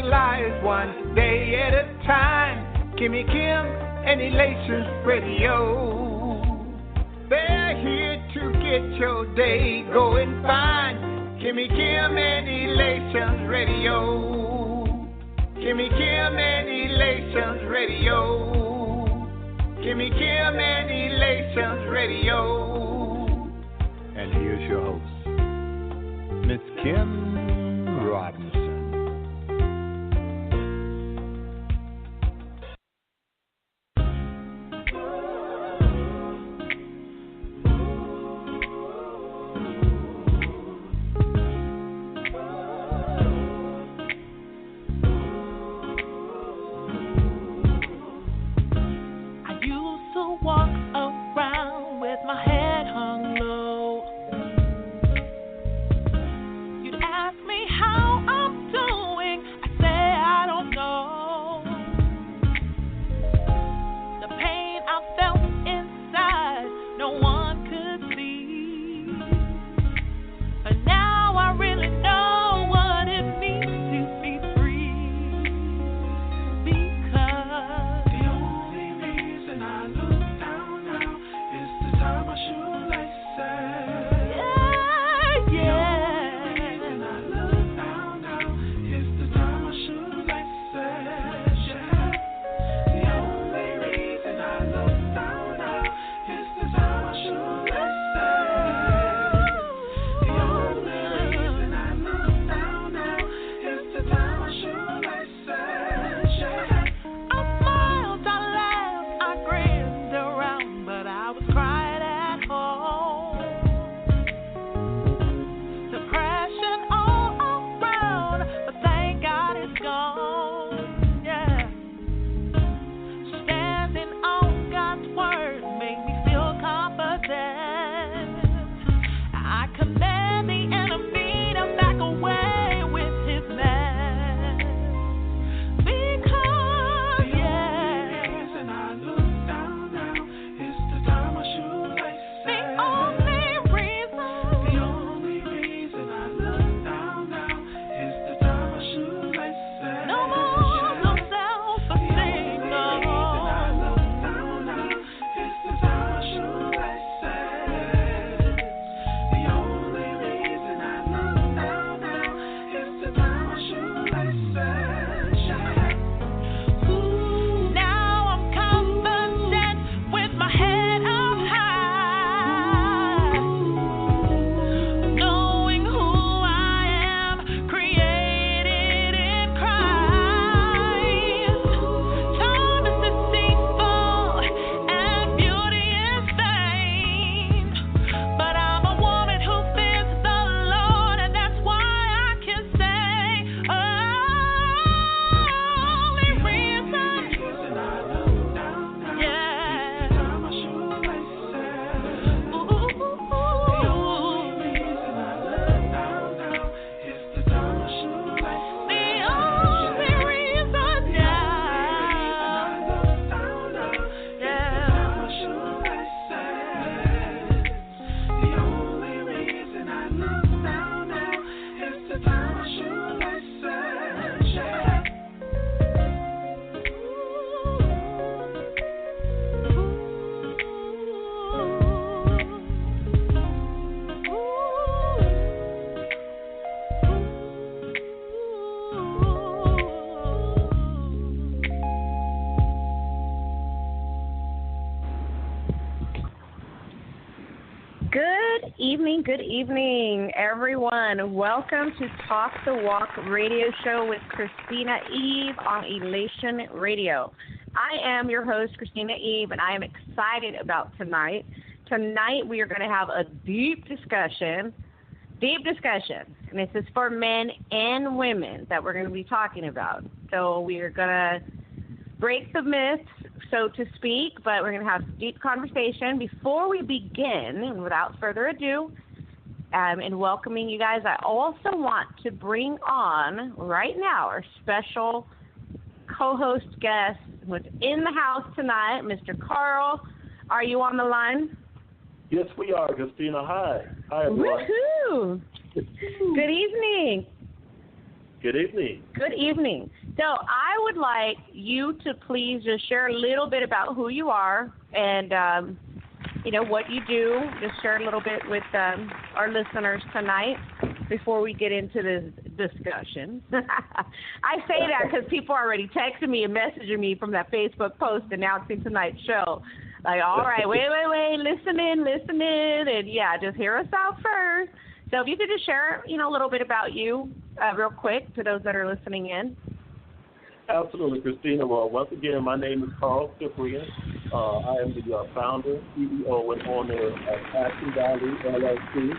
realize one day at a time. Kimmy Kim and Elations Radio. They're here to get your day going fine. Kimmy Kim and Elations Radio. Kimmy Kim and Elations Radio. Kimmy Kim and Elations Radio. And here's your host, Miss Kim Robinson. Good evening, everyone. Welcome to Talk the Walk radio show with Christina Eve on Elation Radio. I am your host, Christina Eve, and I am excited about tonight. Tonight we are going to have a deep discussion, and this is for men and women that we're going to be talking about. So we are going to break the myths, so to speak, but we're going to have deep conversation. Before we begin, and without further ado, in welcoming you guys, I also want to bring on right now our special co-host guest who's in the house tonight, Mr. Carl. Are you on the line? Yes, we are, Christina. Hi. Hi, everyone. Woohoo! Good evening. Good evening. Good evening. So I would like you to please just share a little bit about who you are and, what you do. Just share a little bit with our listeners tonight before we get into this discussion. I say that because people are already texting me and messaging me from that Facebook post announcing tonight's show. Like, all right, wait, listen in, and just hear us out first. So if you could just share, a little bit about you real quick to those that are listening in. Absolutely, Christina. Well, once again, my name is Cyprian. I am the founder, CEO, and owner of Valley LLC.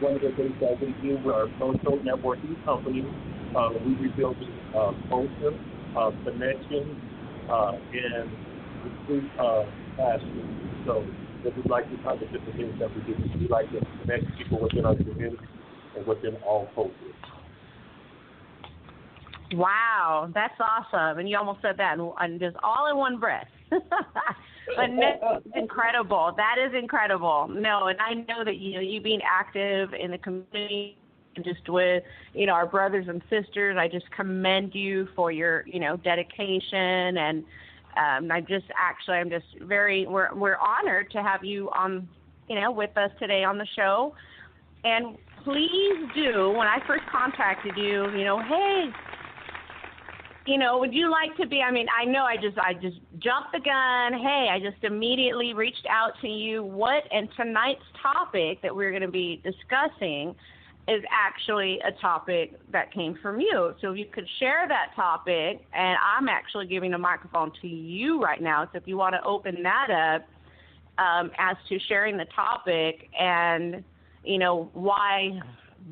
One of the things that we do, we're a social networking company. We rebuild culture, connection, and recruit passion. So this is like the type of different things that we do. We like to connect people within our community and within all cultures. Wow, that's awesome. And you almost said that and just all in one breath. But that's incredible. That is incredible. No, and I know that, you being active in the community and just with, our brothers and sisters, I just commend you for your, dedication. And I'm just we're honored to have you on, with us today on the show. And please do, when I first contacted you, hey, would you like to be, I know I just jumped the gun. Hey, I just immediately reached out to you. And tonight's topic that we're going to be discussing is actually a topic that came from you. So if you could share that topic, and I'm actually giving the microphone to you right now. So if you want to open that up as to sharing the topic and, why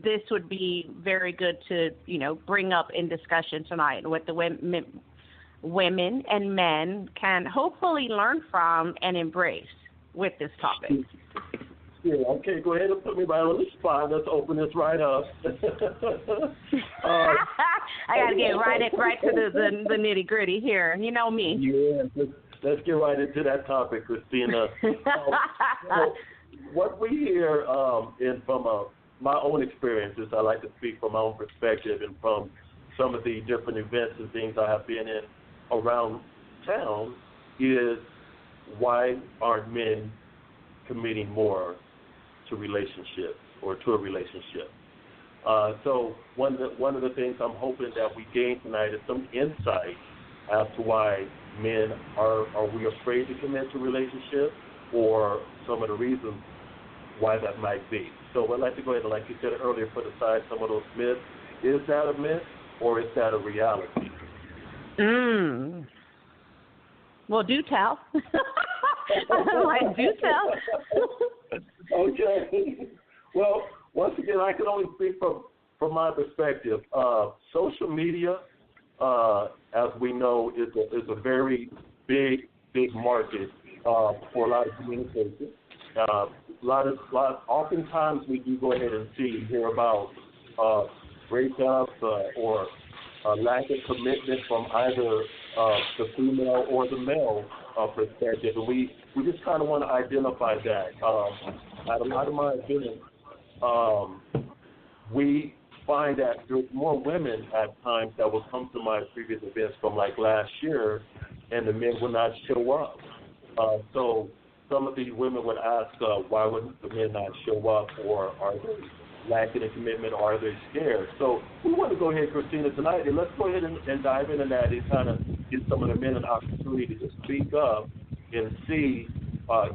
this would be very good to, bring up in discussion tonight, what the women and men can hopefully learn from and embrace with this topic. Yeah, okay, go ahead and put me right on the spot. Let's open this right up. I got to get right to the nitty-gritty here. You know me. Yeah, let's get right into that topic, Christina. What we hear from my own experiences, I like to speak from my own perspective and from some of the different events and things I have been in around town, is why aren't men committing more to relationships or to a relationship? So one of the things I'm hoping that we gain tonight is some insight as to why men are we afraid to commit to relationships, or some of the reasons why that might be. So I'd like to go ahead and, like you said earlier, put aside some of those myths. Is that a myth or is that a reality? Well, do tell. Do tell. Okay. Well, once again, I can only speak from my perspective. Social media, as we know, is a very big market for a lot of communication. Oftentimes we do go ahead and hear about breakups or lack of commitment from either the female or the male perspective, and we just kind of want to identify that. At a lot of my events, we find that there's more women at times that will come to my previous events from like last year, and the men will not show up. So some of these women would ask, why would the men not show up, or are they lacking in commitment, or are they scared? So we want to go ahead, Christina, tonight, and let's go ahead and dive into that and kind of give some of the men an opportunity to speak up and see,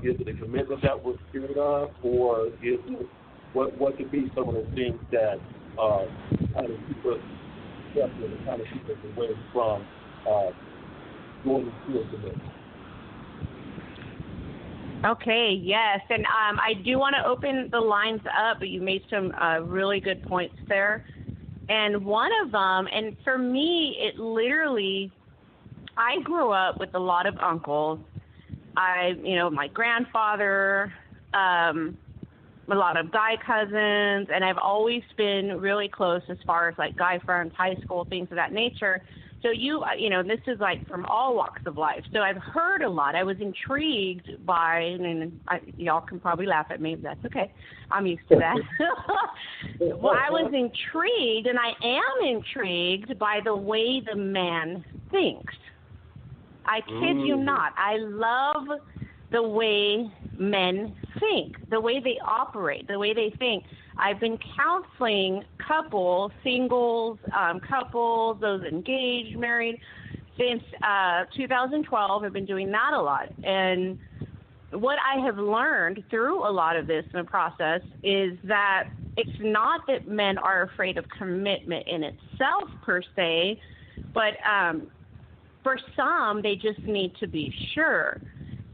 is it a commitment that we're scared of, or is it, what could be some of the things that kind of keep us separate and kind of keep us away from going into a commitment? Okay, yes, and I do want to open the lines up, but you made some really good points there. And one of them, and for me, it literally, I grew up with a lot of uncles. My grandfather, a lot of guy cousins, and I've always been really close as far as like guy friends, high school, things of that nature. So this is like from all walks of life. So I've heard a lot. I was intrigued by, and y'all can probably laugh at me, but that's okay. I'm used to that. Well, I was intrigued, and I am intrigued by the way the man thinks. I kid you not. I love the way men think, the way they operate, the way they think. I've been counseling couples, singles, couples, those engaged, married, since 2012. I've been doing that a lot. And what I have learned through a lot of this in the process is that it's not that men are afraid of commitment in itself per se, but for some, they just need to be sure.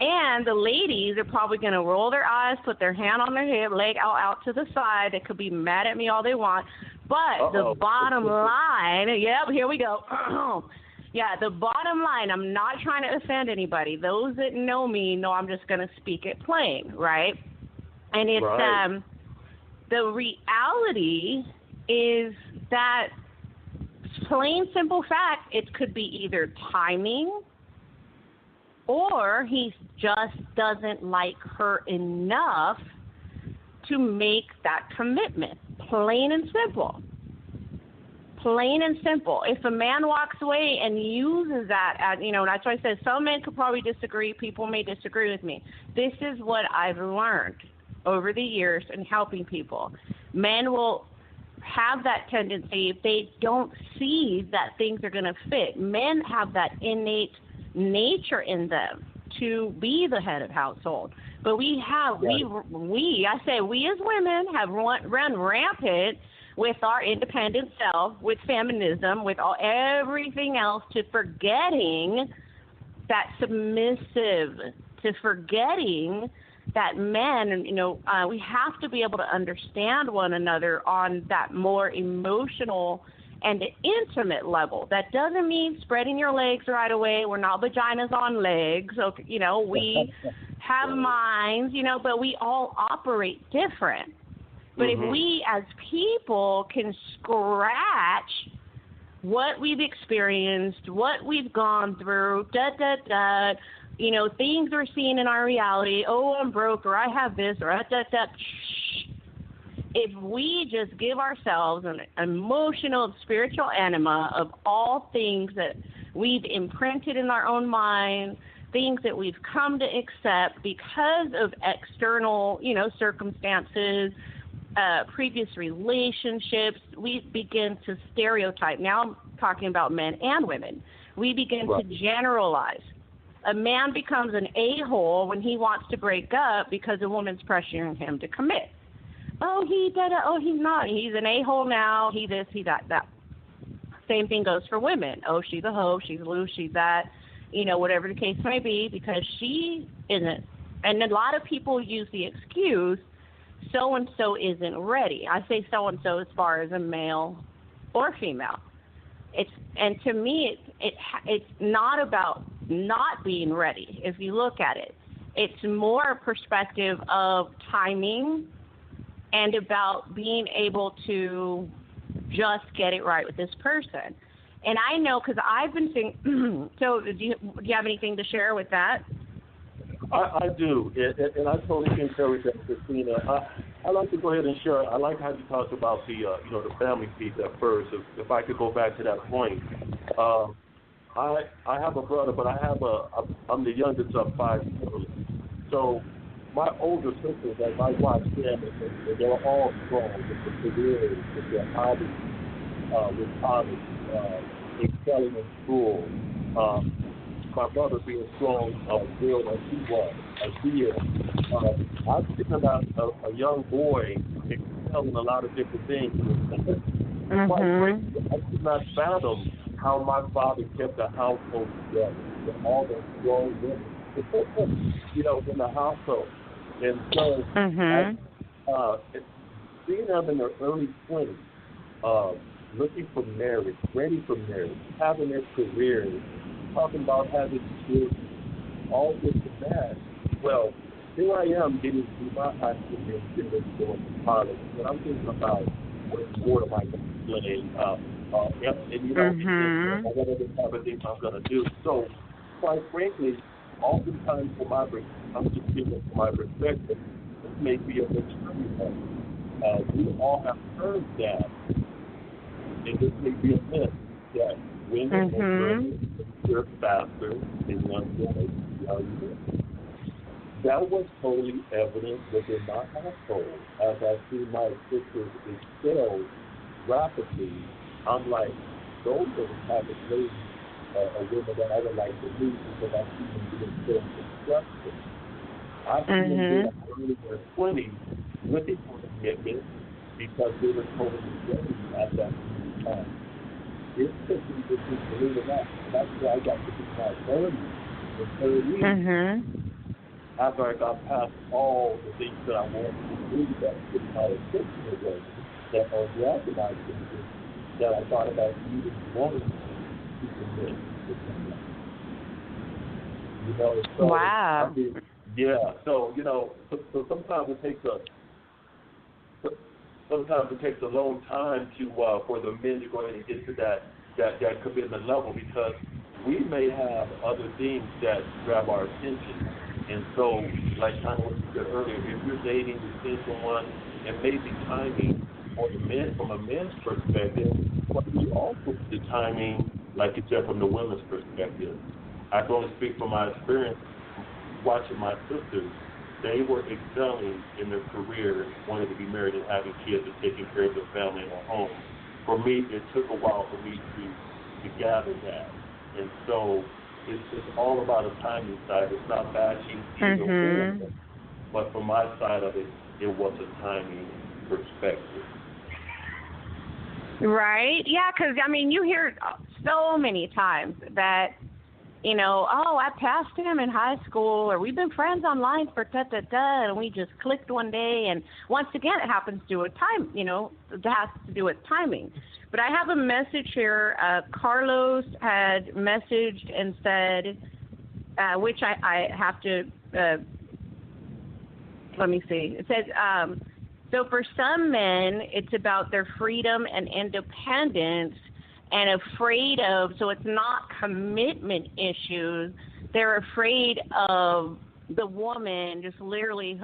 And the ladies are probably going to roll their eyes, put their hand on their hip, leg out to the side. They could be mad at me all they want. But the bottom line, here we go. The bottom line, I'm not trying to offend anybody. Those that know me know I'm just going to speak it plain, right? And it's the reality is that plain, simple fact, it could be either timing or he just doesn't like her enough to make that commitment. Plain and simple. Plain and simple. If a man walks away and uses that, that's why I said some men could probably disagree. People may disagree with me. This is what I've learned over the years in helping people. Men will have that tendency if they don't see that things are going to fit. Men have that innate nature in them to be the head of household. But we as women have run rampant with our independent self, with feminism, with everything else, to forgetting that submissive, to forgetting that men, we have to be able to understand one another on that more emotional and intimate level. That doesn't mean spreading your legs right away. We're not vaginas on legs. Okay, we have minds, but we all operate different. But if we as people can scratch what we've experienced, what we've gone through, things we're seeing in our reality, I'm broke, or I have this, or if we just give ourselves an emotional, spiritual enema of all things that we've imprinted in our own mind, things that we've come to accept because of external, circumstances, previous relationships, we begin to stereotype. Now I'm talking about men and women. We begin to generalize. A man becomes an a-hole when he wants to break up because a woman's pressuring him to commit. Oh, he did it. Oh, he's not. He's an a-hole now. He this, he that. Same thing goes for women. Oh, she's a hoe. She's loose. She's that. Whatever the case may be, because she isn't. And a lot of people use the excuse, so-and-so isn't ready. I say so-and-so as far as a male or female. And to me, it's not about not being ready. If you look at it, it's more a perspective of timing and about being able to just get it right with this person. And I know because I've been seeing. So, do you have anything to share with that? I do, and I totally concur with that, Christina. I like to go ahead and share. I like how you talked about the the family piece at first. If I could go back to that point, I have a brother, but I'm the youngest of 5 children. So my older sisters, as I watch them, and they're all strong with their careers, with their hobbies, with college, excelling in school. My brother being strong, willed as he is. I'm thinking about a young boy excelling a lot of different things. I could not fathom how my father kept the household together with all the strong women, in the household. And so, seeing them in their early 20s, looking for marriage, ready for marriage, having their careers, talking about having children, all this and that. Well, here I am getting through my high school and getting ready to go into college, and I'm thinking about what am I going to slave. And you know, and what other type of things I'm going to do. So, quite frankly, oftentimes I'm just speaking from my perspective, this may be a misconception. We all have heard that, and this may be a myth that women mature faster than young boys. That was totally evident within my household. As I see my sisters excel rapidly, I'm like, those are the type of ladies, a woman that I would like to meet because I see them being so successful. I see them being early in their 20s looking for commitment because they were totally ready at that time. It took me to believe it or not. That's why I got to be my 30s and 30s. After I got past all the things that I wanted to do that took my attention away, that are recognized things that I thought about even wanting to commit to something. You know, so wow. I mean, yeah. So you know, so sometimes it takes a long time to for the men to go ahead and get to that commitment level because we may have other things that grab our attention. And so, like kind of what you said earlier, if you're dating, you're seeing someone, it may be timing for the men from a man's perspective, but you also see the timing, like you said, from the women's perspective. I can only speak from my experience watching my sisters. They were excelling in their career, wanting to be married and having kids and taking care of their family and their home. For me, it took a while for me to gather that. And so it's all about a timing side. It's not bashing either one, but from my side of it, it was a timing perspective. Right? Yeah, because, I mean, you hear so many times that, you know, oh, I passed him in high school, or we've been friends online for da-da-da, and we just clicked one day. And once again, it happens to do with time, you know, it has to do with timing. But I have a message here. Carlos had messaged and said, which I have to, let me see. It says, so for some men, it's about their freedom and independence and afraid of, so it's not commitment issues. They're afraid of the woman just literally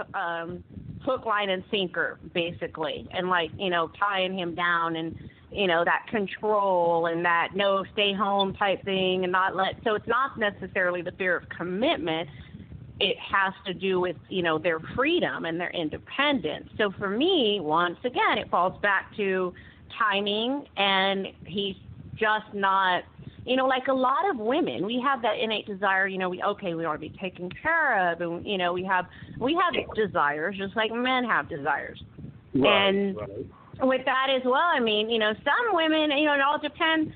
hook, line, and sinker, basically, and like, you know, tying him down and, you know, that control and that no, stay home type thing and not let, so it's not necessarily the fear of commitment. It has to do with, you know, their freedom and their independence. So for me, once again, it falls back to timing, and he's just not, you know, like a lot of women, we have that innate desire, you know, we want to be taken care of, and, you know, we have desires just like men have desires. Right, and with that as well, I mean, you know, some women, you know, it all depends,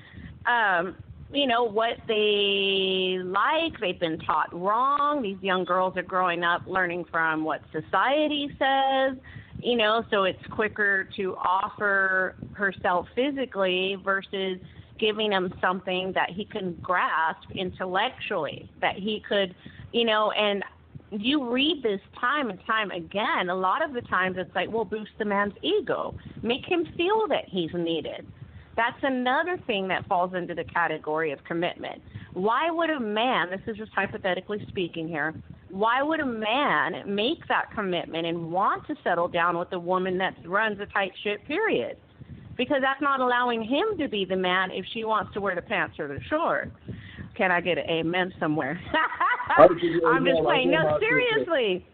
you know, what they like. They've been taught wrong. These young girls are growing up learning from what society says, you know, so it's quicker to offer herself physically versus giving him something that he can grasp intellectually, that he could, you know, and you read this time and time again. A lot of the times it's like, well, boost the man's ego, make him feel that he's needed. That's another thing that falls into the category of commitment. Why would a man, this is just hypothetically speaking here, why would a man make that commitment and want to settle down with a woman that runs a tight ship, period? Because that's not allowing him to be the man if she wants to wear the pants or the shorts. Can I get an amen somewhere? I'm just playing. No, seriously.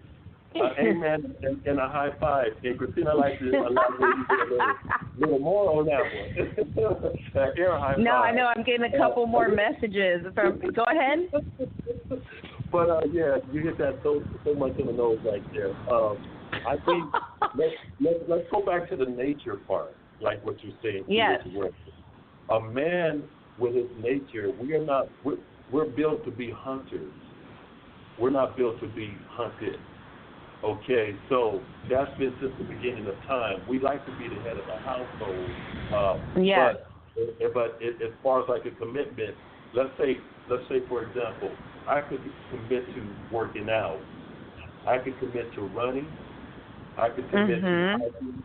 Amen and a high five. And Christina likes to elaborate a little more on that one. Air high no, five. I know. I'm getting a couple more messages. Go ahead. But, yeah, you hit that so much in the nose right there. I think let's go back to the nature part, like what you're saying. Yes. A man with his nature, we're built to be hunters. We're not built to be hunted. Okay, so that's been since the beginning of time. We like to be the head of the household. Yes. But as far as like a commitment, let's say for example, I could commit to working out. I could commit to running. I could commit to hiking.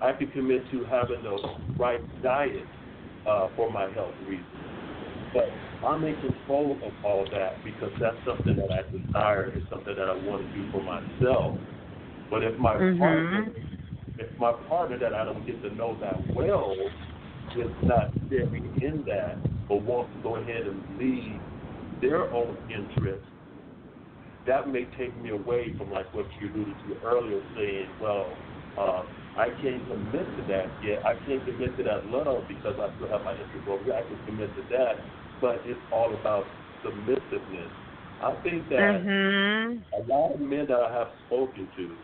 I can commit to having the right diet for my health reasons. But I'm in control of all that because that's something that I desire. It's something that I want to do for myself. But if my partner that I don't get to know that well is not sharing in that, but wants to go ahead and lead their own interests, that may take me away from like what you alluded to earlier, saying, well, I can't commit to that yet. I can't commit to that love because I still have my interest over here. I can commit to that, but it's all about submissiveness. I think that a lot of men that I have spoken to,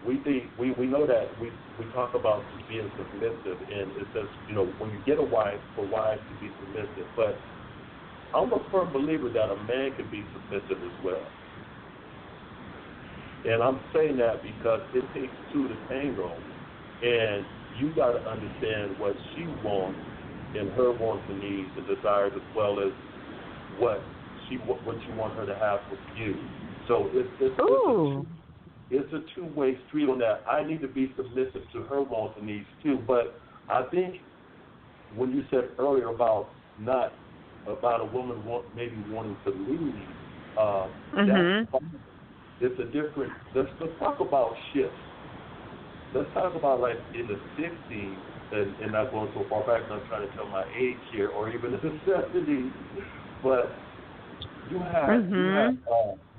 we know that we talk about being submissive, and it says, you know, when you get a wife, for wives to be submissive. But I'm a firm believer that a man can be submissive as well. And I'm saying that because it takes two to tango, and you got to understand what she wants and her wants and needs and desires, as well as what you want her to have with you. So it's a two-way street on that. I need to be submissive to her wants and needs too. But I think when you said earlier about a woman maybe wanting to lead, that's fine. It's a different. Let's talk about shifts. Let's talk about like in the 60s, and not going so far back. I'm trying to tell my age here, or even in the 70s. But you had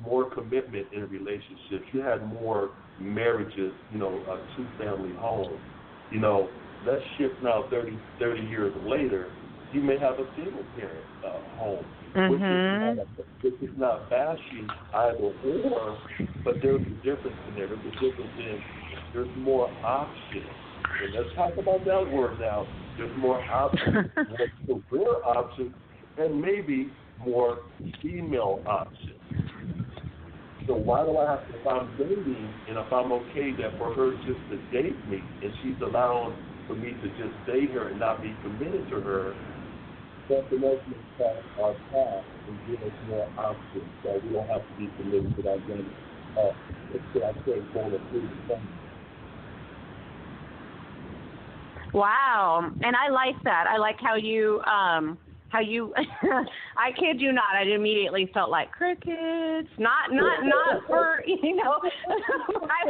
more commitment in relationships. You had more marriages. You know, a two-family home. You know, let's shift now 30 years later. You may have a single-parent home, which is not bashing either or, but there's a difference in there. There's a difference in there's more options. And let's talk about that word now. There's more options, more career options, and maybe more female options. So why do I have to, if I'm dating and if I'm okay that for her just to date me and she's allowing for me to just date her and not be committed to her, that's the most important our path and give us more options so we don't have to be committed to that game. Wow, and I like that. I like how you I kid you not, I immediately felt like crickets. Not for, you know,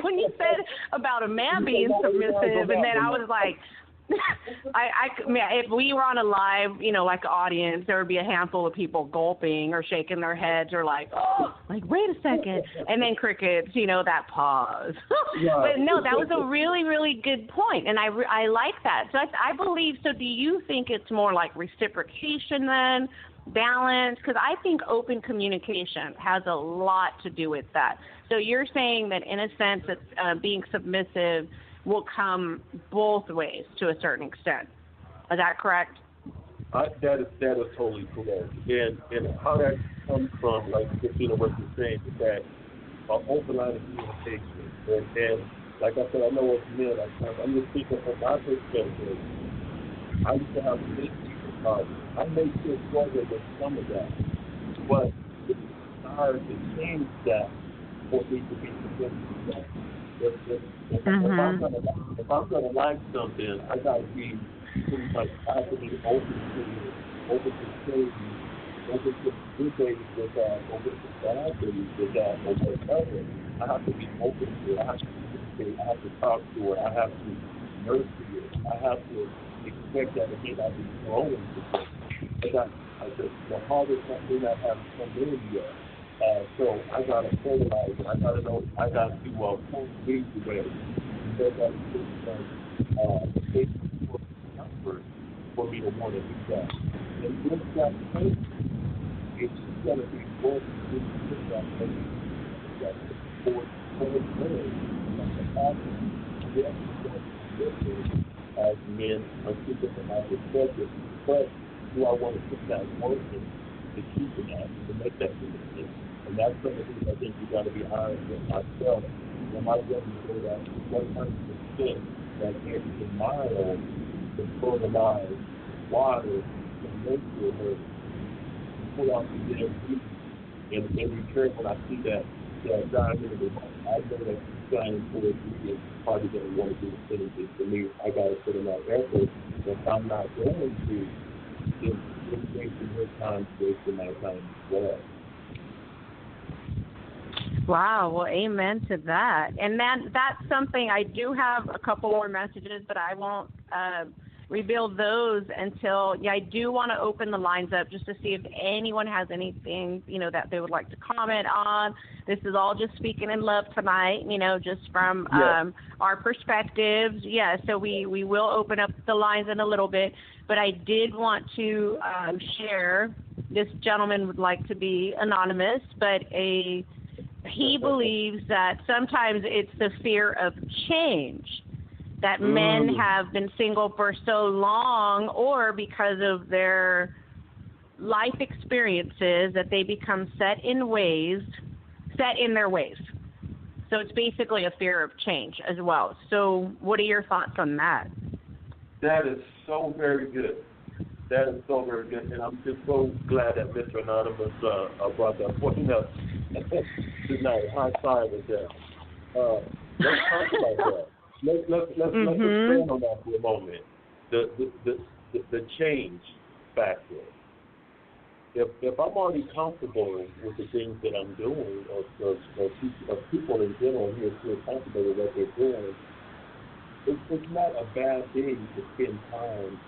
when you said about a man being submissive, and then I was like, if we were on a live, you know, like audience, there would be a handful of people gulping or shaking their heads or like, oh, like, wait a second. And then crickets, you know, that pause. But no, that was a really, really good point. And I like that. So I believe, so do you think it's more like reciprocation then, balance? Because I think open communication has a lot to do with that. So you're saying that in a sense that being submissive will come both ways to a certain extent. Is that correct? That is totally correct. And how that comes from, like Christina was saying, is that open line of communication. And like I said, I know as men, I'm just speaking from my perspective. I used to have a big problem. I may still struggle with some of that, but it's hard to change that for me to be submissive. If I'm gonna like something, I gotta be pretty much I have to be open to change, open to good days with that, open to bad days with that, or whatever. I have to be open to it. I have to communicate. I have to talk to it. I have to nurture it. I have to expect that it may not be growing to it. The hardest thing I have come in yet. So I got to fertilize it. I got to know. I got to pull weeds away. Because I take effort for me to want to do that. And with that faith, it's going to be working with that faith. That for good. As men, I'm speaking from my perspective. But do I want to put that work in to keep it up, to make that commitment? And that's something I think you got to be honest with myself. When my woman say that 100% that every mile to fertilize water and nurture her, pull out the dead weeds. And in return, when I see that diamond, I know that trying for it, it's probably going to want to do the same thing for me. I got to put in that effort. If I'm not going to, then it's wasting her time, wasting my time as well. Wow, well, amen to that. And that's something, I do have a couple more messages, but I won't reveal those until, I do want to open the lines up just to see if anyone has anything, that they would like to comment on. This is all just speaking in love tonight, just from our perspectives. Yeah, so we will open up the lines in a little bit, but I did want to share, this gentleman would like to be anonymous, but he believes that sometimes it's the fear of change, that men have been single for so long, or because of their life experiences, that they become set in their ways. So it's basically a fear of change as well. So what are your thoughts on that? That is so very good. That is so very good. And I'm just so glad that Mr. Anonymous brought that point up tonight. High five with that. Let's talk about that. Let's expand on that for a moment. The change factor. If I'm already comfortable with the things that I'm doing, or people in general here feel comfortable with what they're doing, it's not a bad thing to spend time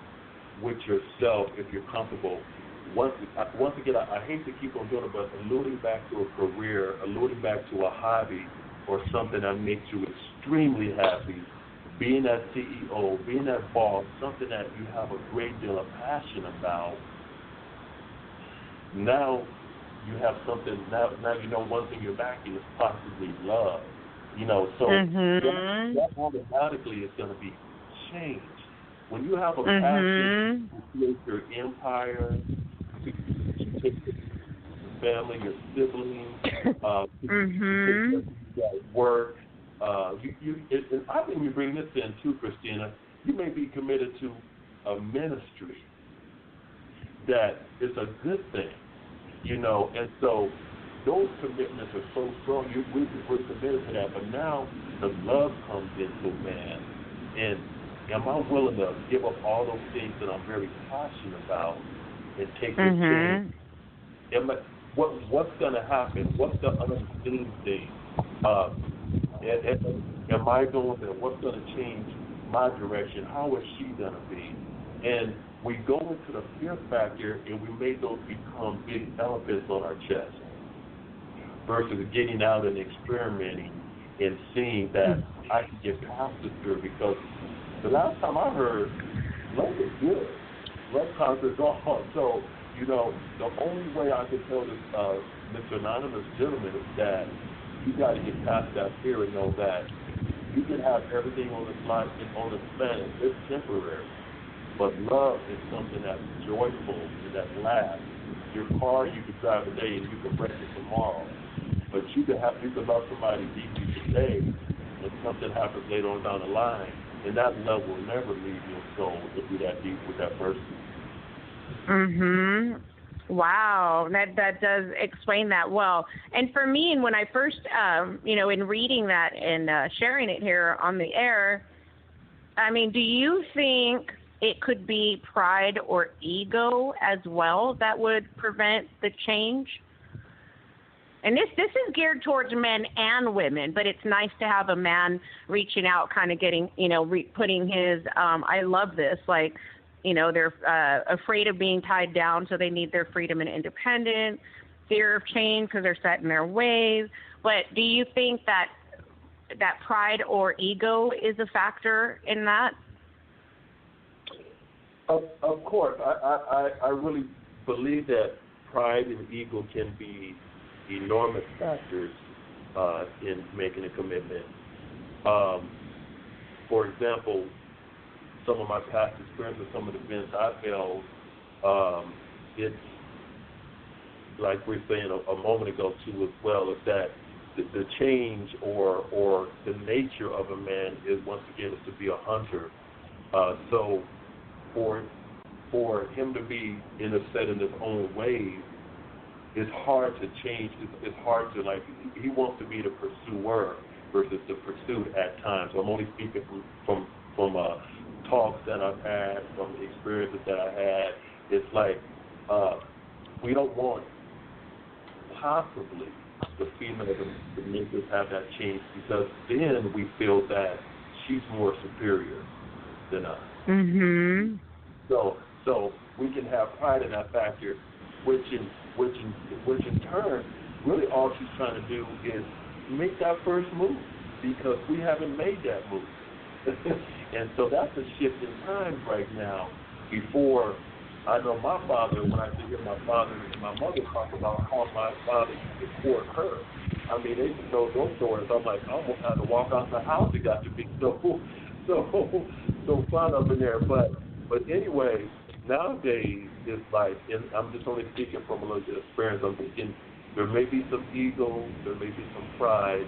with yourself if you're comfortable. Once again, I hate to keep on doing it, but alluding back to a career, alluding back to a hobby, or something that makes you extremely happy, being that CEO, being that boss, something that you have a great deal of passion about. Now you have something. Now you know one thing you're lacking is possibly love. So that automatically is going to be changed. When you have a passion to create your empire, to take your family, your siblings, to work, and I think we bring this in too, Christina. You may be committed to a ministry that is a good thing, and so those commitments are so strong. We're committed to that, but now the love comes into man, and am I willing to give up all those things that I'm very passionate about and take this chance? What's going to happen? What's the unseen thing? Am I going there? What's going to change my direction? How is she going to be? And we go into the fear factor, and we make those become big elephants on our chest versus getting out and experimenting and seeing that I can get past this fear. Because the last time I heard, love is good. Love conquers all. So, the only way I can tell this Mr. Anonymous gentleman is that you got to get past that fear and know that you can have everything on this life and on this planet. It's temporary. But love is something that's joyful and that lasts. Your car, you can drive today and you can wreck it tomorrow. But you can love somebody deeply today, and something happens later on down the line, and that love will never leave your soul if you're that deep with that person. Wow, that does explain that well. And for me, and when I first, in reading that and sharing it here on the air, do you think it could be pride or ego as well that would prevent the change? And this is geared towards men and women, but it's nice to have a man reaching out, kind of getting, putting his, I love this, they're afraid of being tied down, so they need their freedom and independence, fear of change because they're set in their ways. But do you think that pride or ego is a factor in that? Of course. I really believe that pride and ego can be enormous factors in making a commitment. For example, some of my past experiences, some of the events I've held, it's like we were saying a moment ago too as well, is that the change or the nature of a man is once again is to be a hunter. So for him to be set in his own ways, it's hard to change. It's hard to he wants to be the pursuer, versus the pursuit at times. So I'm only speaking from talks that I've had, from the experiences that I had. It's like we don't want possibly the female to make us have that change, because then we feel that she's more superior than us. Mhm. So we can have pride in that factor, which in turn, really all she's trying to do is make that first move, because we haven't made that move. And so that's a shift in times right now. Before, I know my father, when I hear my father and my mother talk about how my father used to court her, I mean, they used to know those stories. I'm like, I almost had to walk out the house. It got to be so fun up in there. But anyway, nowadays, it's like, and I'm just only speaking from a little bit of experience. I'm thinking there may be some ego, there may be some pride.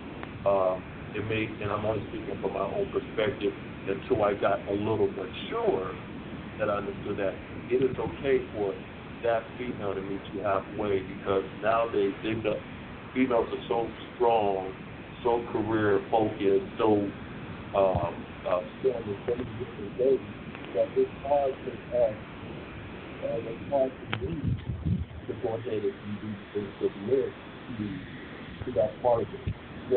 And I'm only speaking from my own perspective, until I got a little mature, that I understood that it is okay for that female to meet you halfway, because nowadays females are so strong, so career focused, so strong in so many different ways, that it's hard for me to go ahead and do things that live to that part of it. So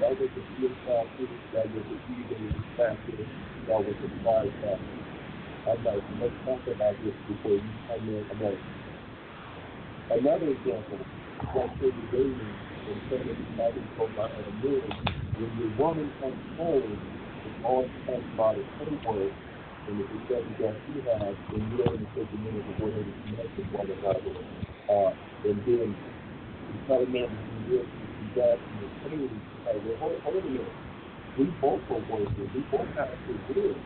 that was the fear factor, that was the ego factor, that was the pride factor. I'm like, let's talk about this before you come in. I'm like, another example, like for the dating, and somebody might have told my other man, when your woman comes home, it's all she talks about is homework, and if it's something that she has, then you don't even take a minute to go ahead and connect with one another. And then you tell a man to do this, that, and the pain, hold a minute. We both are working. We both have to live.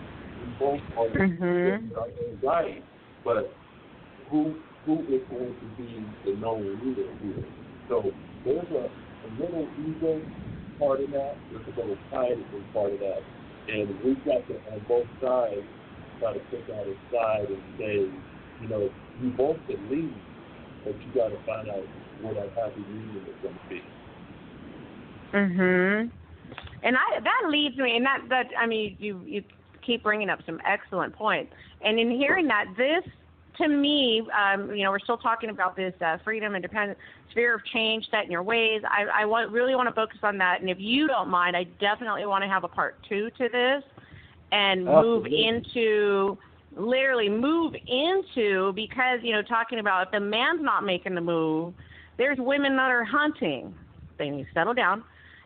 We both are anxiety. But who is going to be the known leader here? So there's a little ego part of that. There's a little pride part of that. And we've got to, on both sides, try to put that aside and say, you both can lead, but you got to find out where that happy medium is going to be. Mhm. And that leads me, and that I mean, you keep bringing up some excellent points. And in hearing that, this to me, we're still talking about this freedom, independence, sphere of change, set in your ways. I really want to focus on that. And if you don't mind, I definitely want to have a part 2 to this, and move into, because talking about if the man's not making the move, there's women that are hunting. They need to settle down.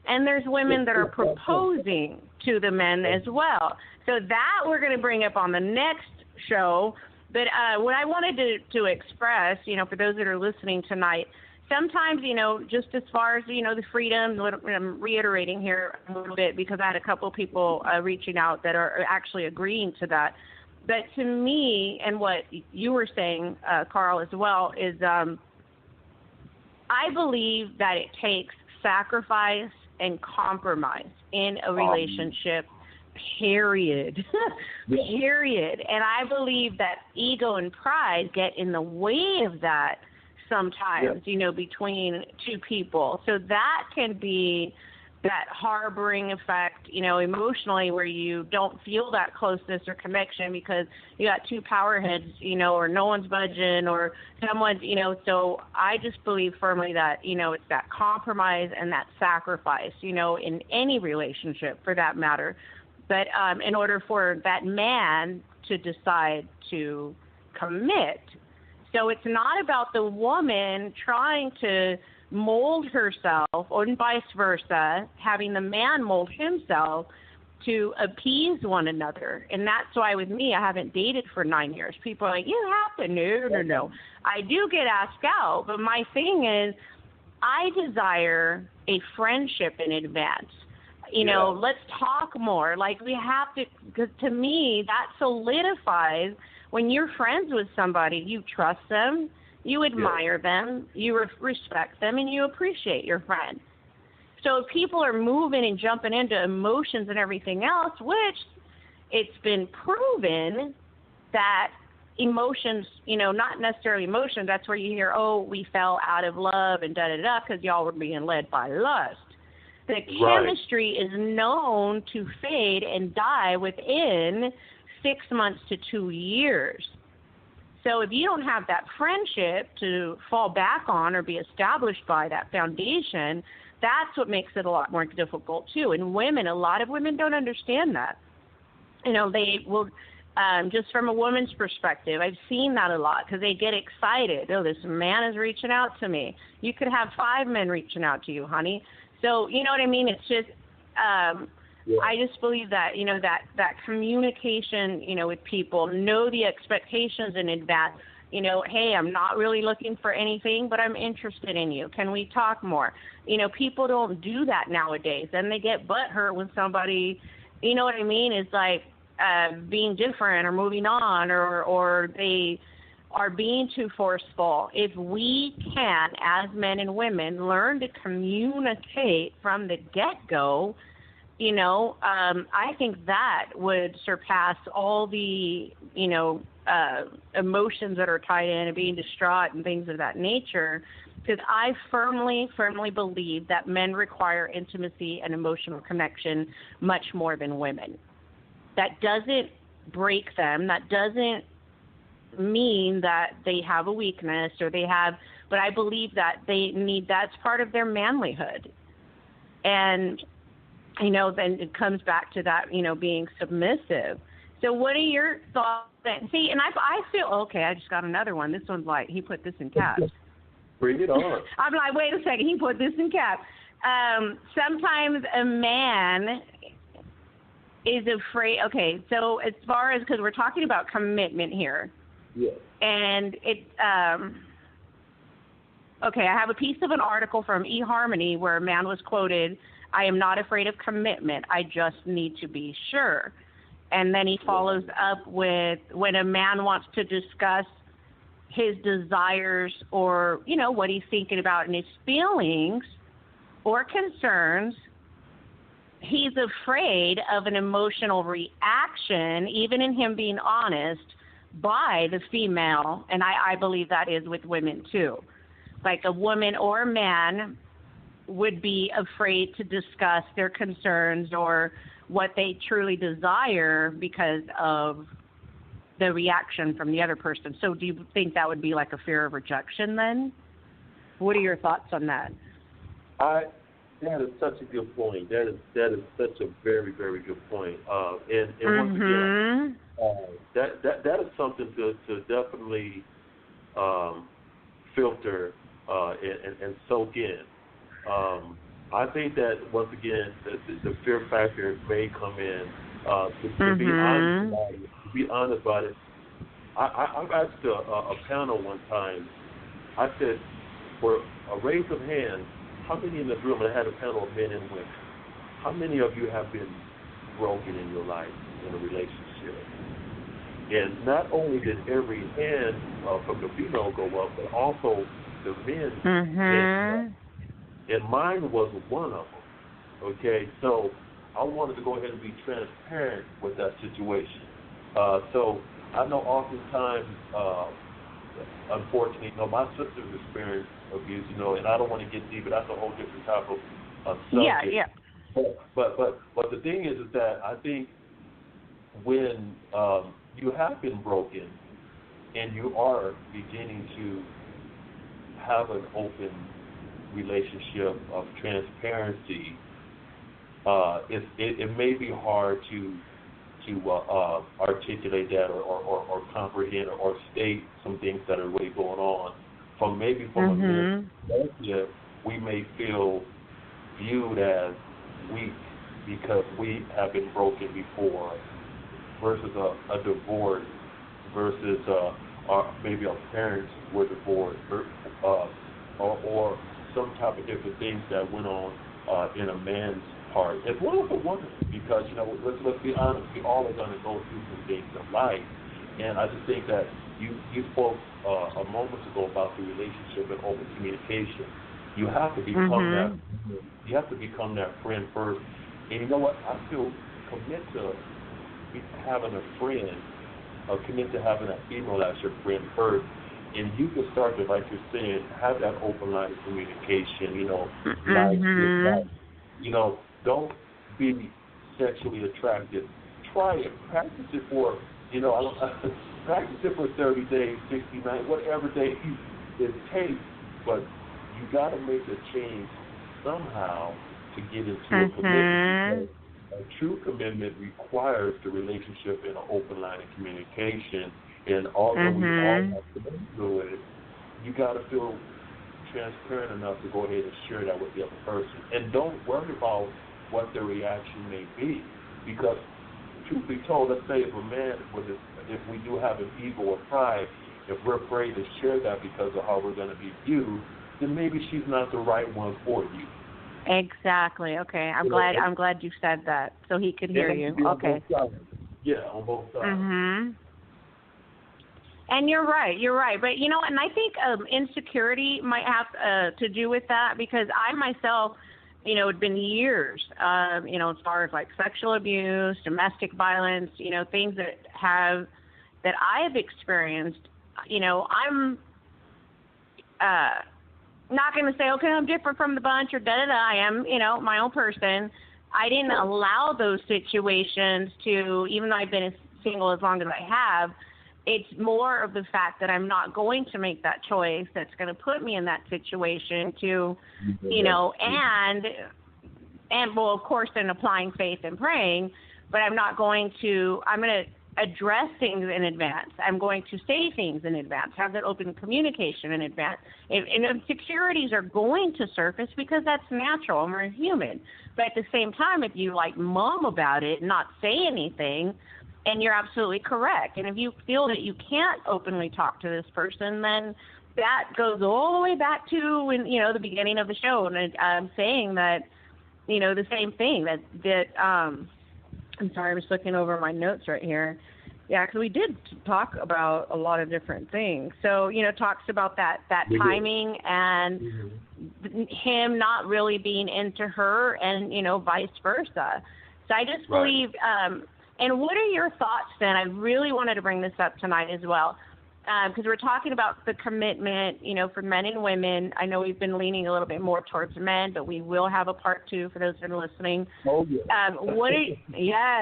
And there's women that are proposing to the men as well. So that we're going to bring up on the next show. But what I wanted to express, for those that are listening tonight, sometimes, just as far as, the freedom, I'm reiterating here a little bit because I had a couple of people reaching out that are actually agreeing to that. But to me, and what you were saying, Carl, as well, is I believe that it takes sacrifice and compromise in a relationship, period. Period. And I believe that ego and pride get in the way of that sometimes, between two people. So that can be that harboring effect, emotionally, where you don't feel that closeness or connection because you got two power heads, or no one's budging or someone's, so I just believe firmly that, it's that compromise and that sacrifice, in any relationship for that matter. But in order for that man to decide to commit, so it's not about the woman trying to mold herself, or vice versa, having the man mold himself to appease one another. And that's why with me, I haven't dated for 9 years. People are like, you have to. No. I do get asked out, but my thing is I desire a friendship in advance. Let's talk more. Like we have to, because to me, that solidifies when you're friends with somebody, you trust them, you admire them, you respect them, and you appreciate your friend. So if people are moving and jumping into emotions and everything else, which it's been proven that emotions, not necessarily emotions, that's where you hear, we fell out of love and da-da-da because y'all were being led by lust. The chemistry is known to fade and die within 6 months to 2 years. So if you don't have that friendship to fall back on or be established by, that foundation, that's what makes it a lot more difficult too. And women, a lot of women don't understand that. You know, they will, just from a woman's perspective, I've seen that a lot because they get excited. Oh, this man is reaching out to me. You could have 5 men reaching out to you, honey. So, you know what I mean? It's just, I just believe that, you know, that communication, you know, with people, know the expectations in advance. You know, hey, I'm not really looking for anything, but I'm interested in you. Can we talk more? You know, people don't do that nowadays. Then they get butthurt when somebody, you know what I mean, is like being different or moving on or they are being too forceful. If we can, as men and women, learn to communicate from the get-go, you know, I think that would surpass all the, you know, emotions that are tied in and being distraught and things of that nature, because I firmly believe that men require intimacy and emotional connection much more than women. That doesn't break them. That doesn't mean that they have a weakness or they have, but I believe that they need, that's part of their manlyhood. And, you know, then it comes back to that, you know, being submissive. So what are your thoughts? See, and I feel, okay, I just got another one. This one's like, he put this in caps. Bring it on. I'm like, wait a second, he put this in caps. Sometimes a man is afraid, okay, so as far as, because we're talking about commitment here. Yeah. And it, okay, I have a piece of an article from eHarmony where a man was quoted, I am not afraid of commitment, I just need to be sure. And then he follows up with, when a man wants to discuss his desires or, you know, what he's thinking about and his feelings or concerns, he's afraid of an emotional reaction, even in him being honest, by the female. And I believe that is with women too. Like a woman or a man would be afraid to discuss their concerns or what they truly desire because of the reaction from the other person. So do you think that would be like a fear of rejection then? What are your thoughts on that? That is such a good point. That is such a very, very good point. And once again, that is something to definitely filter and soak in. I think that once again the fear factor may come in. To be honest about it, I asked a panel one time. I said, for a raise of hands, how many in this room, and I had a panel of men and women, how many of you have been broken in your life in a relationship? And not only did every hand from the female go up, but also the men. And mine was one of them. Okay, so I wanted to go ahead and be transparent with that situation. So I know oftentimes, unfortunately, you know, my sister's experienced abuse, you know, and I don't want to get deep, but that's a whole different type of subject. Yeah. But the thing is that I think when you have been broken and you are beginning to have an open relationship of transparency, it may be hard to articulate that or comprehend or state some things that are really going on. From a men's perspective, we may feel viewed as weak because we have been broken before, versus a divorce, versus maybe our parents were divorced, or some type of different things that went on in a man's heart, as well as a woman, because, you know, let's be honest, we all are going to go through some things in life, and I just think that you spoke a moment ago about the relationship and open communication. You have to become that. You have to become that friend first, and you know what? I feel commit to having a friend, or commit to having a female as your friend first. And you can start to, like you're saying, have that open line of communication, you know, Don't be sexually attracted. Try it. Practice it for, practice it for 30 days, 60 nights, whatever days it takes. But you got to make a change somehow to get into a commitment. A true commitment requires the relationship in an open line of communication. And although we all have to go through it, you got to feel transparent enough to go ahead and share that with the other person. And don't worry about what their reaction may be. Because, truth be told, let's say if a man, if we do have an ego or pride, if we're afraid to share that because of how we're going to be viewed, then maybe she's not the right one for you. Exactly. Okay. I'm glad you said that so he could hear you. Okay. On both sides. And you're right. But and I think insecurity might have to do with that, because I myself, it's been years, as far as like sexual abuse, domestic violence, things that I have experienced. I'm not going to say, okay, I'm different from the bunch or da-da-da. I am, my own person. I didn't allow those situations to, even though I've been single as long as I have, it's more of the fact that I'm not going to make that choice that's going to put me in that situation to, and well, of course, then applying faith and praying, but I'm going to address things in advance. I'm going to say things in advance, have that open communication in advance. And insecurities are going to surface because that's natural and we're human. But at the same time, if you mum about it and not say anything, and you're absolutely correct. And if you feel that you can't openly talk to this person, then that goes all the way back to when, the beginning of the show. And I'm saying that, the same thing that I'm sorry, I was looking over my notes right here. Yeah, because we did talk about a lot of different things. So, talks about that timing and him not really being into her and, vice versa. So I just believe, and what are your thoughts then? I really wanted to bring this up tonight as well, because we're talking about the commitment, for men and women. I know we've been leaning a little bit more towards men, but we will have a part 2 for those that are listening. Oh, yeah.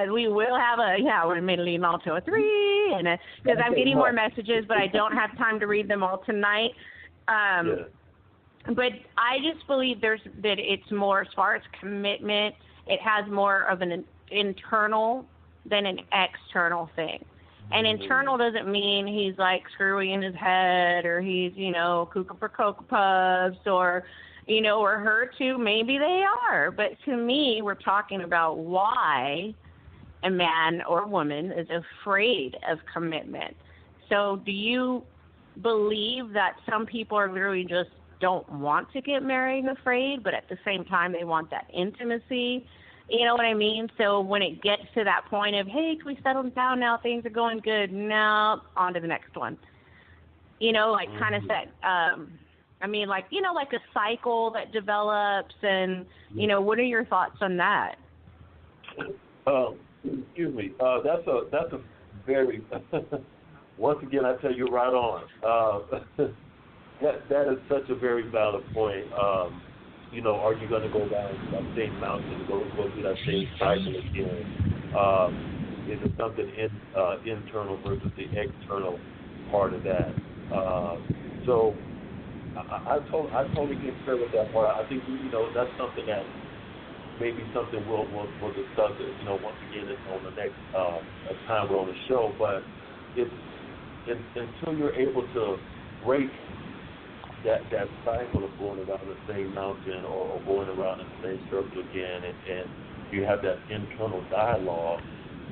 We will have we're leaning on to a 3, and because I'm getting more messages, but I don't have time to read them all tonight. But I just believe that it's more, as far as commitment, it has more of an internal than an external thing. And internal doesn't mean he's screwy in his head, or he's, cooking for Cocoa Puffs, or, or her too. Maybe they are. But to me, we're talking about why a man or woman is afraid of commitment. So do you believe that some people are literally just don't want to get married and afraid, but at the same time they want that intimacy? You know what I mean? So when it gets to that point of, hey, can we settle down now? Things are going good. No, on to the next one. Kind of set, a cycle that develops. And, what are your thoughts on that? Excuse me. That's a very, once again, I tell you right on. That is such a very valid point. Are you going to go down that same mountain and go through that same cycle again? Is it something internal versus the external part of that? So I totally get fair with that part. I think that's something that maybe something we'll discuss. Once again, it's on the next time we're on the show. But until you're able to break that cycle of going around the same mountain or going around in the same circle again, and you have that internal dialogue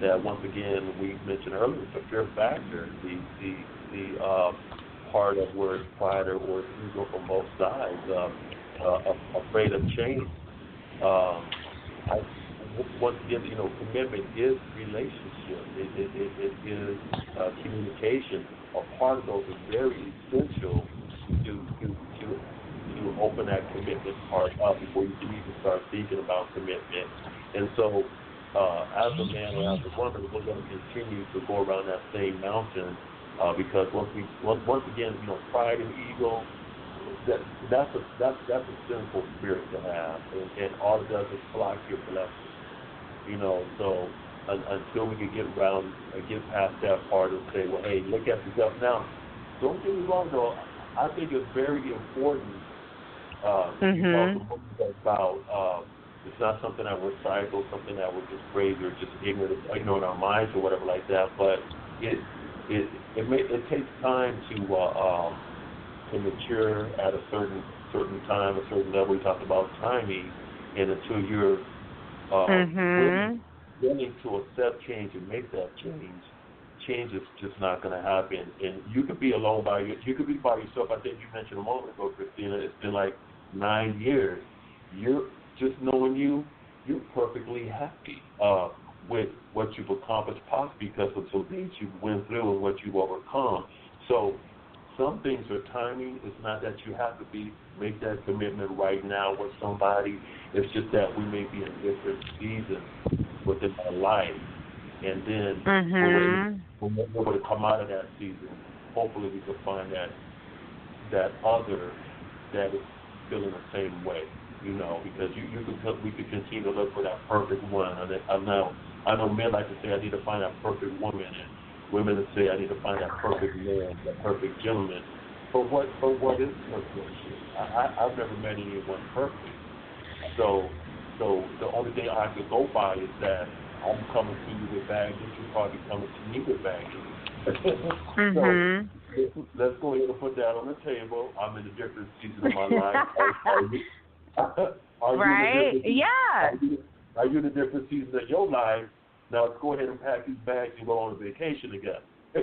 that, once again, we mentioned earlier, it's a fear factor, the part of where it's pride or ego from both sides, afraid of change. Once again, commitment is relationship. It is communication. A part of those is very essential to open that commitment part up before you can even start thinking about commitment. And so, as a man or as a woman, we're going to continue to go around that same mountain because once again, pride and ego that's a sinful spirit to have, and all it does is block your blessing. So until we can get past that part and say, well, hey, look at yourself now. Don't get me wrong, though. I think it's very important. You talk about it's not something that we're cycle, something that we're just crazy or just ignorant in our minds or whatever like that. But it takes time to mature at a certain time, a certain level. We talk about timing, and until you're willing to accept change and make that change is just not going to happen. And you could be alone you could be by yourself. I think you mentioned a moment ago, Christina, it's been like 9 years. You're just knowing you're perfectly happy with what you've accomplished, possibly because of some things you've went through and what you've overcome. So some things are timing. It's not that you have to make that commitment right now with somebody. It's just that we may be in different seasons within our life. And then when we're able to come out of that season, hopefully we can find that other that is feeling the same way, because we could continue to look for that perfect one. I know men like to say, I need to find that perfect woman, and women that say, I need to find that perfect man, that perfect gentleman. But what is perfect? I've never met anyone perfect. So the only thing I could go by is that I'm coming to you with baggage, you're probably coming to me with baggage. So let's go ahead and put that on the table. I'm in a different season of my life. Are you in a different season of your life? Now let's go ahead and pack these bags and go on a vacation together. I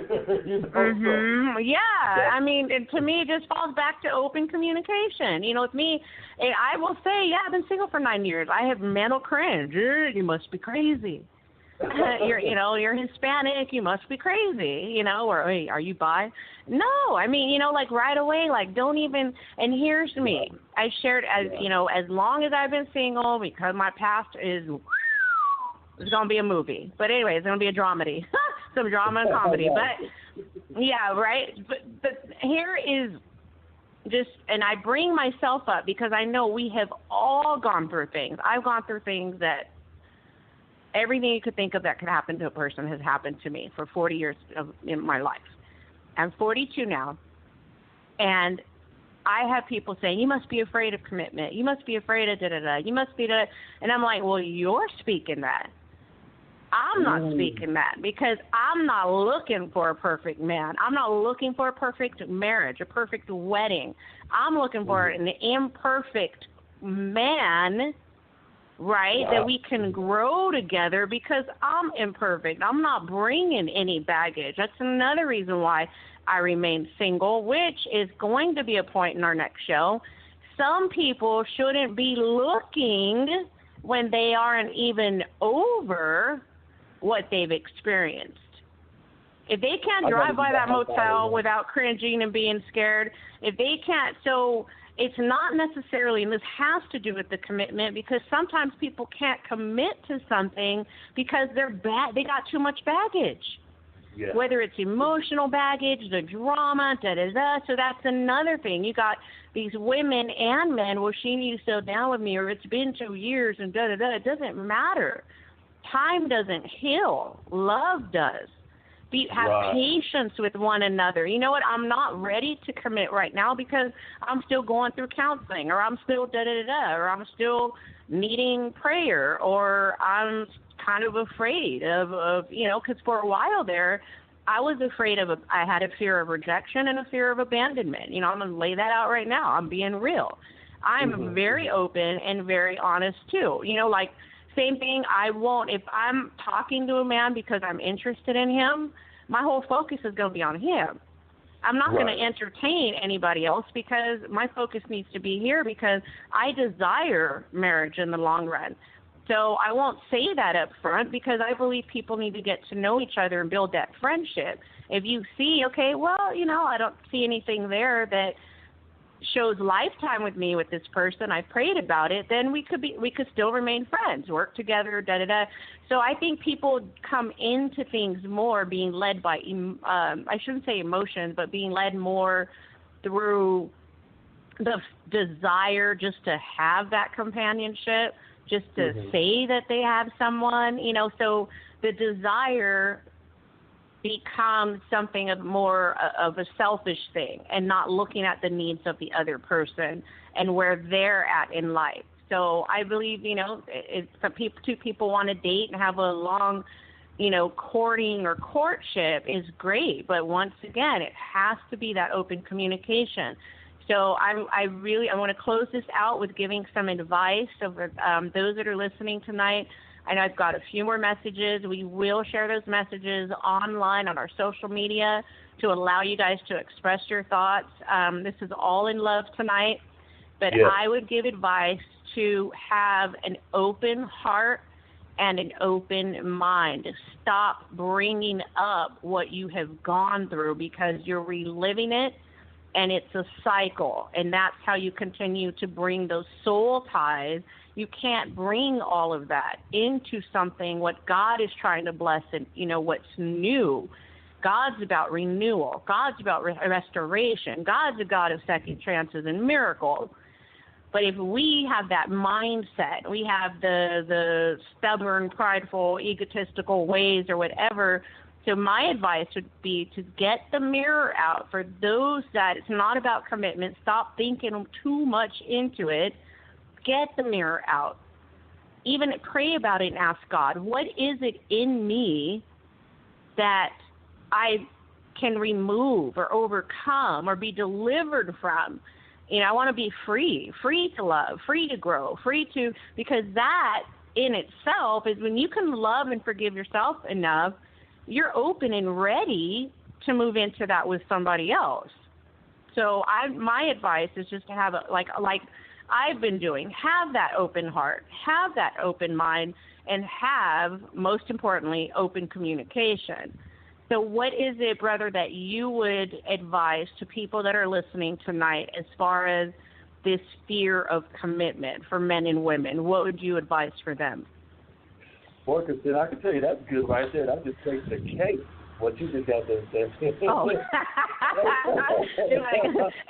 mean, to me, it just falls back to open communication. With me, I will say, I've been single for 9 years. I have mental cringe. You must be crazy. You're Hispanic. You must be crazy. Or hey, are you bi? No, I mean, right away, don't even. And here's me. I shared as long as I've been single, because my past is. It's going to be a movie. But anyway, it's going to be a dramedy. Some drama and comedy. But, yeah, right? But here is just, and I bring myself up because I know we have all gone through things. I've gone through things that everything you could think of that could happen to a person has happened to me for 40 years in my life. I'm 42 now. And I have people saying, you must be afraid of commitment. You must be afraid of da-da-da. You must be da-da. And I'm like, well, you're speaking that. I'm not speaking that because I'm not looking for a perfect man. I'm not looking for a perfect marriage, a perfect wedding. I'm looking for an imperfect man, right, that we can grow together because I'm imperfect. I'm not bringing any baggage. That's another reason why I remain single, which is going to be a point in our next show. Some people shouldn't be looking when they aren't even over what they've experienced. If they can't drive by that motel without cringing and being scared, if they can't, so it's not necessarily, and this has to do with the commitment, because sometimes people can't commit to something because they got too much baggage. Yeah. Whether it's emotional baggage, the drama, da-da-da. So that's another thing. You got these women and men, well, she needs to settle down with me, or it's been 2 years, and da-da-da. It doesn't matter. Time doesn't heal. Love does. Have patience with one another. You know what? I'm not ready to commit right now because I'm still going through counseling, or I'm still da-da-da-da, or I'm still needing prayer, or I'm kind of afraid of because for a while there, I was afraid I had a fear of rejection and a fear of abandonment. I'm going to lay that out right now. I'm being real. I'm very open and very honest too. Same thing, if I'm talking to a man because I'm interested in him, my whole focus is going to be on him. I'm not going to entertain anybody else because my focus needs to be here because I desire marriage in the long run. So I won't say that up front because I believe people need to get to know each other and build that friendship. If you see, okay, well, I don't see anything there that shows lifetime with me with this person, I prayed about it, then we could still remain friends, work together, da-da-da. So I think people come into things more being led by, I shouldn't say emotions, but being led more through the desire just to have that companionship, just to say that they have someone, so the desire becomes something of more of a selfish thing and not looking at the needs of the other person and where they're at in life. So I believe, if two people want to date and have a long, courting or courtship is great. But once again, it has to be that open communication. So I want to close this out with giving some advice over those that are listening tonight. I know I've got a few more messages. We will share those messages online on our social media to allow you guys to express your thoughts. This is all in love tonight. But I would give advice to have an open heart and an open mind. Stop bringing up what you have gone through because you're reliving it, and it's a cycle. And that's how you continue to bring those soul ties. You can't bring all of that into something what God is trying to bless and, what's new. God's about renewal. God's about restoration. God's a God of second chances and miracles. But if we have that mindset, we have the stubborn, prideful, egotistical ways or whatever, so my advice would be to get the mirror out for those that it's not about commitment. Stop thinking too much into it. Get the mirror out. Even pray about it and ask God, what is it in me that I can remove or overcome or be delivered from? I want to be free to love, free to grow, because that in itself is when you can love and forgive yourself enough, you're open and ready to move into that with somebody else. So my advice is just to have like I've been doing, have that open heart, have that open mind, and have, most importantly, open communication. So what is it, brother, that you would advise to people that are listening tonight as far as this fear of commitment for men and women? What would you advise for them? Boy, Christina, I can tell you that's good right there. That just takes the cake. What you just got there. Oh.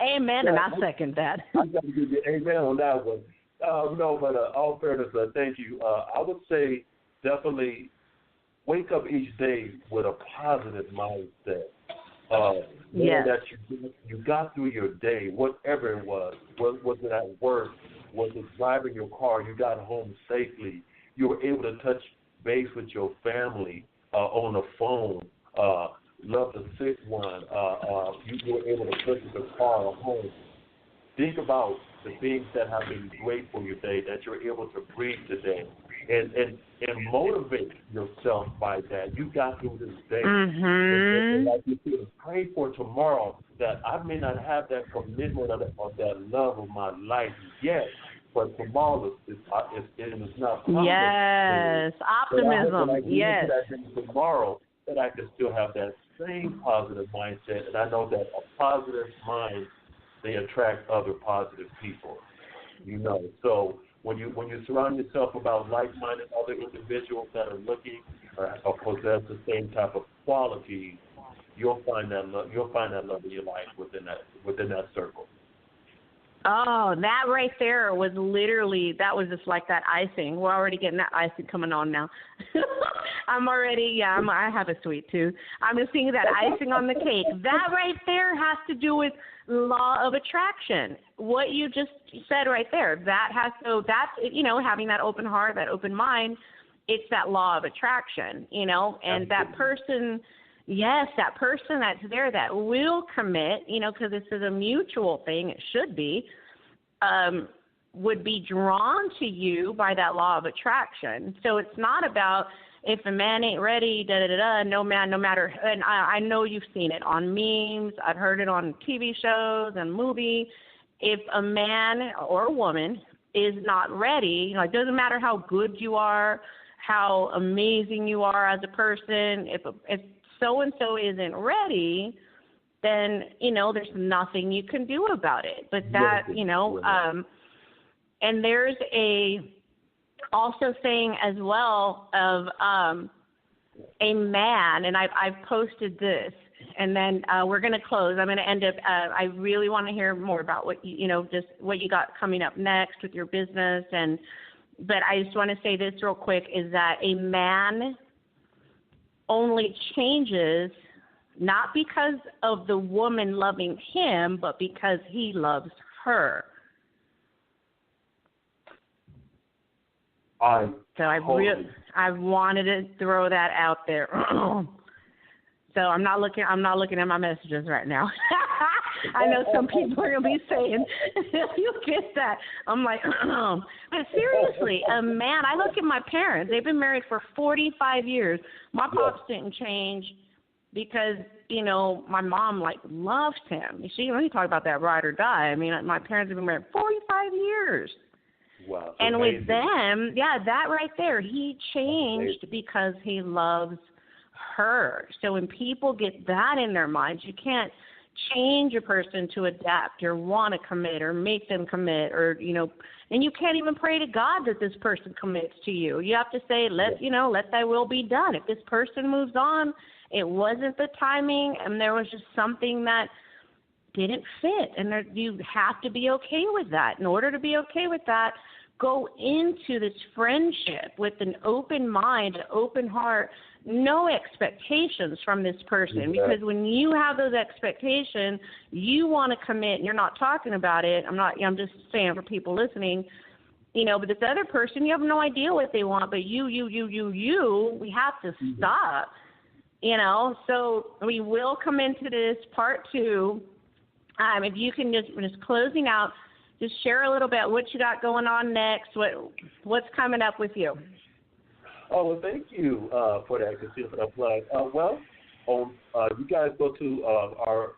Amen, and I second that. I got to give you amen on that one. All fairness, thank you. I would say definitely wake up each day with a positive mindset. Knowing that you got through your day, whatever it was it at work, was it driving your car, you got home safely, you were able to touch base with your family on the phone, love the sick one, you were able to purchase a car or home. Think about the things that have been great for your day, that you're able to breathe today, and motivate yourself by that. You got through this day. And like you said, pray for tomorrow that I may not have that commitment of that love of my life yet, but tomorrow is not promised. Yes, optimism. Yes. That tomorrow that I can still have that same positive mindset, and I know that a positive mind, they attract other positive people. So when you surround yourself about like-minded other individuals that are looking or possess the same type of qualities, you'll find that love. You'll find that love in your life within that circle. Oh, that right there was that was just like that icing. We're already getting that icing coming on now. I have a sweet tooth. I'm just seeing that icing on the cake. That right there has to do with law of attraction. What you just said right there, that's having that open heart, that open mind, it's that law of attraction, and that person, yes, that person that's there that will commit, because this is a mutual thing, it should be, would be drawn to you by that law of attraction. So it's not about if a man ain't ready, no man, no matter, and I know you've seen it on memes, I've heard it on TV shows and movies. If a man or a woman is not ready, it doesn't matter how good you are, how amazing you are as a person, if so-and-so isn't ready, then, there's nothing you can do about it. But that, and there's also saying as well of a man, and I've posted this, and then we're going to close. I'm going to end up. I really want to hear more about what just what you got coming up next with your business. But I just want to say this real quick: is that a man only changes not because of the woman loving him, but because he loves her. I wanted to throw that out there. So I'm not looking at my messages right now. I know some people are gonna be saying, "You get that?" I'm like, but seriously, a man. I look at my parents. They've been married for 45 years. My pops didn't change because my mom loved him. Let me talk about that ride or die. I mean, my parents have been married 45 years. Wow. And amazing. with them, that right there, he changed because he loves her. So when people get that in their minds, you can't change a person to adapt or want to commit or make them commit and you can't even pray to God that this person commits to you. You have to say, let thy will be done. If this person moves on, it wasn't the timing and there was just something that didn't fit. And you have to be okay with that. In order to be okay with that, go into this friendship with an open mind, an open heart, no expectations from this person. Because when you have those expectations, you want to commit and you're not talking about it. I'm just saying for people listening, but this other person, you have no idea what they want, but you, we have to stop, So we will come into this part 2. If you can just closing out, just share a little bit what you got going on next, what's coming up with you. Oh, well, thank you for that, Christina, for that plug. You guys go to our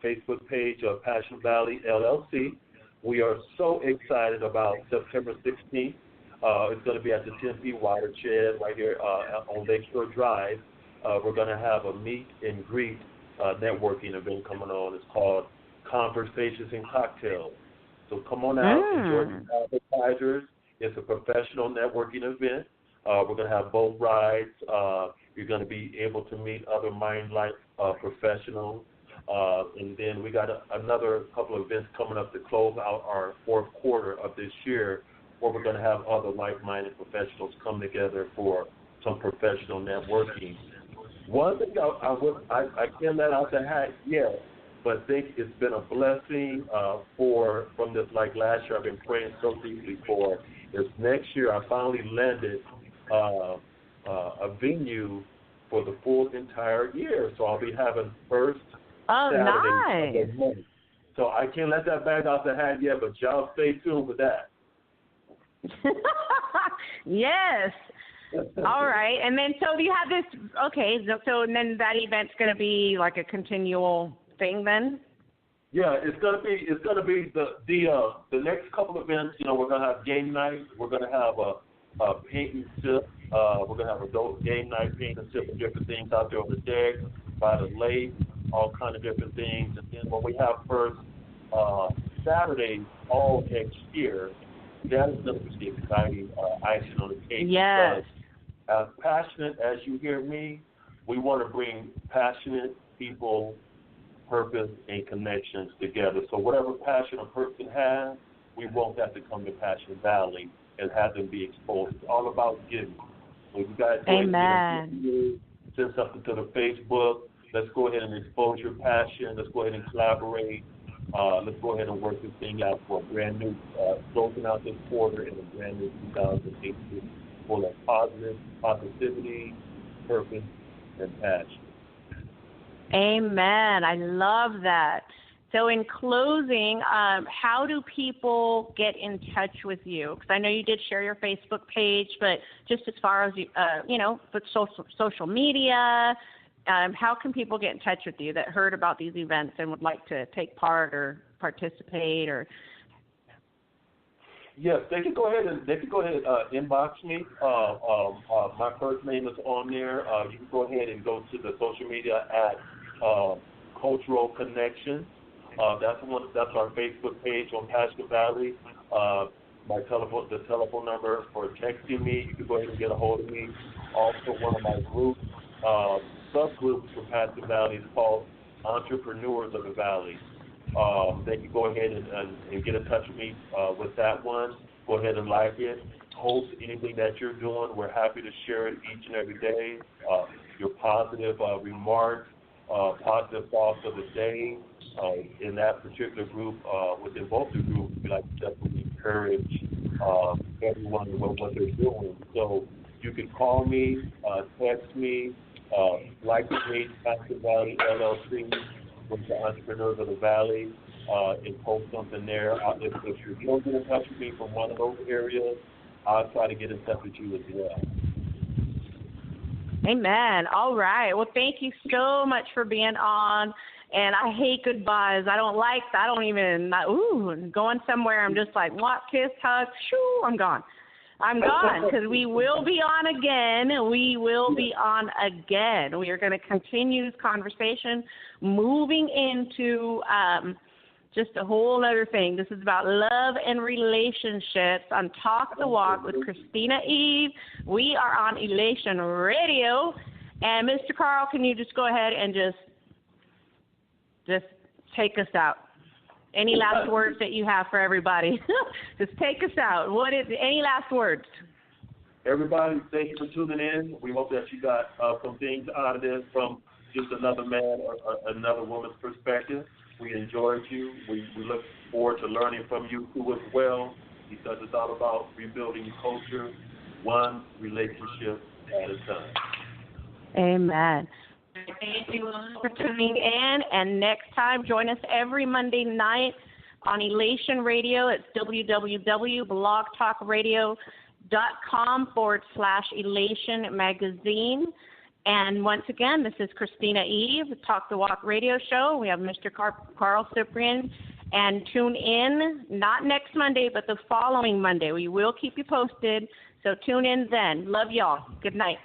Facebook page of Passion Valley LLC. We are so excited about September 16th. It's going to be at the Tempe Watershed right here on Lakeshore Drive. We're going to have a meet and greet networking event coming on. It's called Conversations and Cocktails. So come on out, enjoy the advertisers. It's a professional networking event. We're going to have boat rides. You're going to be able to meet other mind-like professionals. And then we got another couple of events coming up to close out our fourth quarter of this year where we're going to have other like-minded professionals come together for some professional networking. One thing I can't let out the hat yet, but I think it's been a blessing from this, last year I've been praying so deeply for, is next year I finally landed a venue for the full entire year. So I'll be having first Saturday of the month. So I can't let that bag out the hat yet, but y'all stay tuned for that. Yes. All right. And then, so do you have this, okay, so and then that event's going to be like a continual thing then? Yeah, it's gonna be the next couple of events. We're gonna have game night. We're gonna have a paint and sip. We're gonna have adult game night, paint and sip, and different things out there on the deck, by the lake, all kind of different things. And then when we have first Saturday all next year, that is gonna be the exciting icing on the cake. Yes. As passionate as you hear me, we want to bring passionate people, purpose, and connections together. So whatever passion a person has, we want that to come to Passion Valley and have them be exposed. It's all about giving. So you guys send something to the Facebook. Let's go ahead and expose your passion. Let's go ahead and collaborate. Let's go ahead and work this thing out for a brand new, closing out this quarter in a brand new 2018 full of positivity, purpose, and passion. Amen. I love that. So in closing, how do people get in touch with you? Because I know you did share your Facebook page, but just as far as, with social media, how can people get in touch with you that heard about these events and would like to take part or participate or? Yes, they can go ahead and inbox me. My first name is on there. You can go ahead and go to the social media at Cultural Connection. That's our Facebook page on Passion Valley. The telephone number for texting me. You can go ahead and get a hold of me. Also, one of my groups subgroup for Pastor Valley is called Entrepreneurs of the Valley. Then you go ahead and get in touch with me with that one. Go ahead and like it. Post anything that you're doing. We're happy to share it each and every day. Your positive remarks, positive thoughts of the day in that particular group, within both the groups, we like to definitely encourage everyone in what they're doing. So you can call me, text me, like the page Pastor Valley LLC, with the Entrepreneurs of the Valley, and post something there. If you don't get in touch with me from one of those areas, I'll try to get in touch with you as well. Amen. All right. Well, thank you so much for being on. And I hate goodbyes. I don't like that. I don't even, going somewhere, I'm just like, what, kiss, hug, shoo, I'm gone. I'm gone, because we will be on again. We will be on again. We are going to continue this conversation, moving into just a whole other thing. This is about love and relationships on Talk the Walk with Christina Eve. We are on Elation Radio. And Mr. Carl, can you just go ahead and just take us out? Any last words that you have for everybody? Just take us out. Any last words? Everybody, thank you for tuning in. We hope that you got some things out of this from just another man or another woman's perspective. We enjoyed you. We look forward to learning from you too as well, because it's all about rebuilding your culture, one relationship at a time. Amen. Thank you for tuning in, and next time, join us every Monday night on Elation Radio. It's www.blogtalkradio.com/Elation Magazine. And once again, this is Christina Eve, Talk the Walk Radio Show. We have Mr. Carl Cyprian. And tune in, not next Monday, but the following Monday. We will keep you posted, so tune in then. Love y'all. Good night.